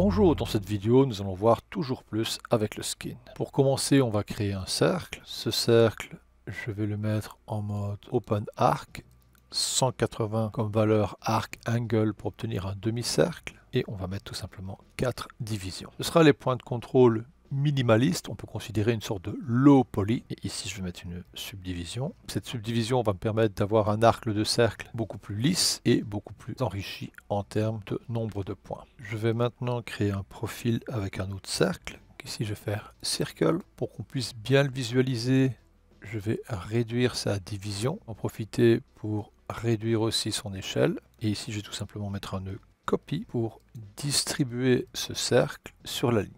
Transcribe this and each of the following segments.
Bonjour, dans cette vidéo, nous allons voir toujours plus avec le skin. Pour commencer, on va créer un cercle. Ce cercle, je vais le mettre en mode Open Arc, 180 comme valeur arc angle pour obtenir un demi-cercle. Et on va mettre tout simplement 4 divisions. Ce sera les points de contrôle minimaliste, on peut considérer une sorte de low poly. Et ici, je vais mettre une subdivision. Cette subdivision va me permettre d'avoir un arc de cercle beaucoup plus lisse et beaucoup plus enrichi en termes de nombre de points. Je vais maintenant créer un profil avec un autre cercle. Ici, je vais faire circle pour qu'on puisse bien le visualiser. Je vais réduire sa division, en profiter pour réduire aussi son échelle. Et ici, je vais tout simplement mettre un nœud copy pour distribuer ce cercle sur la ligne.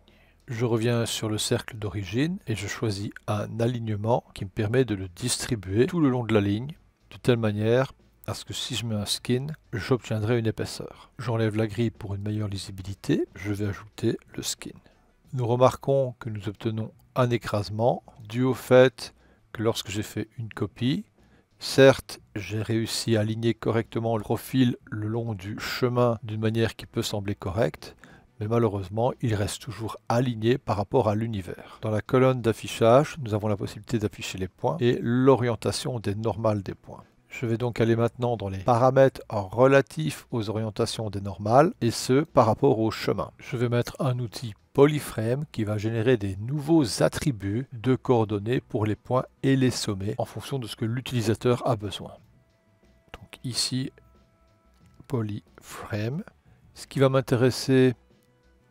Je reviens sur le cercle d'origine et je choisis un alignement qui me permet de le distribuer tout le long de la ligne, de telle manière à ce que si je mets un skin, j'obtiendrai une épaisseur. J'enlève la grille pour une meilleure lisibilité, je vais ajouter le skin. Nous remarquons que nous obtenons un écrasement dû au fait que lorsque j'ai fait une copie, certes, j'ai réussi à aligner correctement le profil le long du chemin d'une manière qui peut sembler correcte, mais malheureusement, il reste toujours aligné par rapport à l'univers. Dans la colonne d'affichage, nous avons la possibilité d'afficher les points et l'orientation des normales des points. Je vais donc aller maintenant dans les paramètres relatifs aux orientations des normales, et ce, par rapport au chemin. Je vais mettre un outil Polyframe qui va générer des nouveaux attributs de coordonnées pour les points et les sommets en fonction de ce que l'utilisateur a besoin. Donc ici, Polyframe. Ce qui va m'intéresser,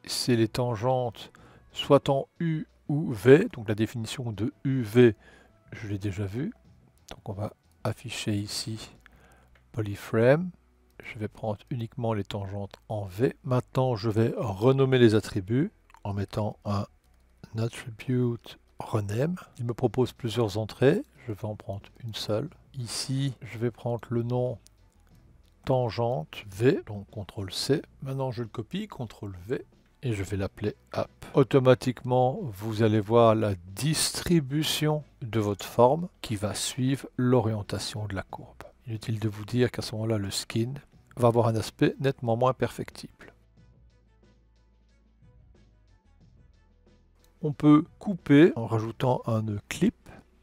c'est les tangentes soit en U ou V. Donc la définition de UV, je l'ai déjà vue. Donc on va afficher ici Polyframe. Je vais prendre uniquement les tangentes en V. Maintenant, je vais renommer les attributs en mettant un attribute rename. Il me propose plusieurs entrées. Je vais en prendre une seule. Ici, je vais prendre le nom tangente V, donc CTRL-C. Maintenant, je le copie, CTRL-V. Et je vais l'appeler app. Automatiquement, vous allez voir la distribution de votre forme qui va suivre l'orientation de la courbe. Inutile de vous dire qu'à ce moment-là, le skin va avoir un aspect nettement moins perfectible. On peut couper en rajoutant un nœud clip.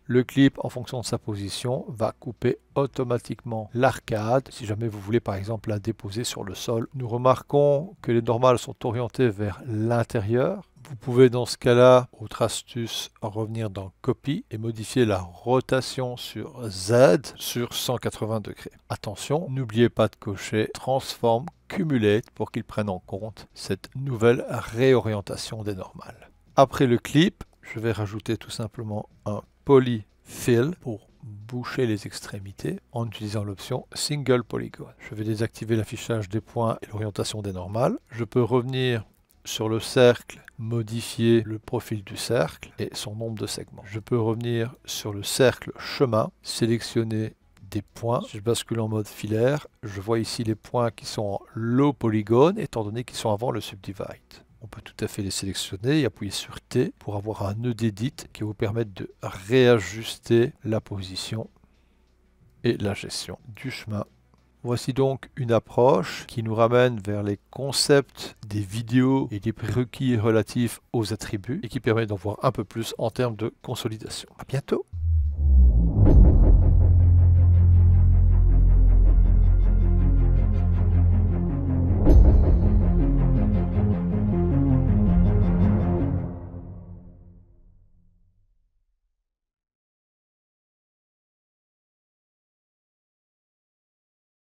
Le clip, en fonction de sa position, va couper automatiquement l'arcade, si jamais vous voulez par exemple la déposer sur le sol. Nous remarquons que les normales sont orientées vers l'intérieur. Vous pouvez dans ce cas-là, autre astuce, revenir dans Copy et modifier la rotation sur Z sur 180 degrés. Attention, n'oubliez pas de cocher Transform Cumulate pour qu'il prenne en compte cette nouvelle réorientation des normales. Après le clip, je vais rajouter tout simplement un Polyfill pour boucher les extrémités en utilisant l'option Single Polygon. Je vais désactiver l'affichage des points et l'orientation des normales. Je peux revenir sur le cercle, modifier le profil du cercle et son nombre de segments. Je peux revenir sur le cercle chemin, sélectionner des points. Si je bascule en mode filaire, je vois ici les points qui sont en low polygon étant donné qu'ils sont avant le subdivide. On peut tout à fait les sélectionner et appuyer sur T pour avoir un nœud d'édit qui va vous permettre de réajuster la position et la gestion du chemin. Voici donc une approche qui nous ramène vers les concepts des vidéos et des prérequis relatifs aux attributs et qui permet d'en voir un peu plus en termes de consolidation. À bientôt!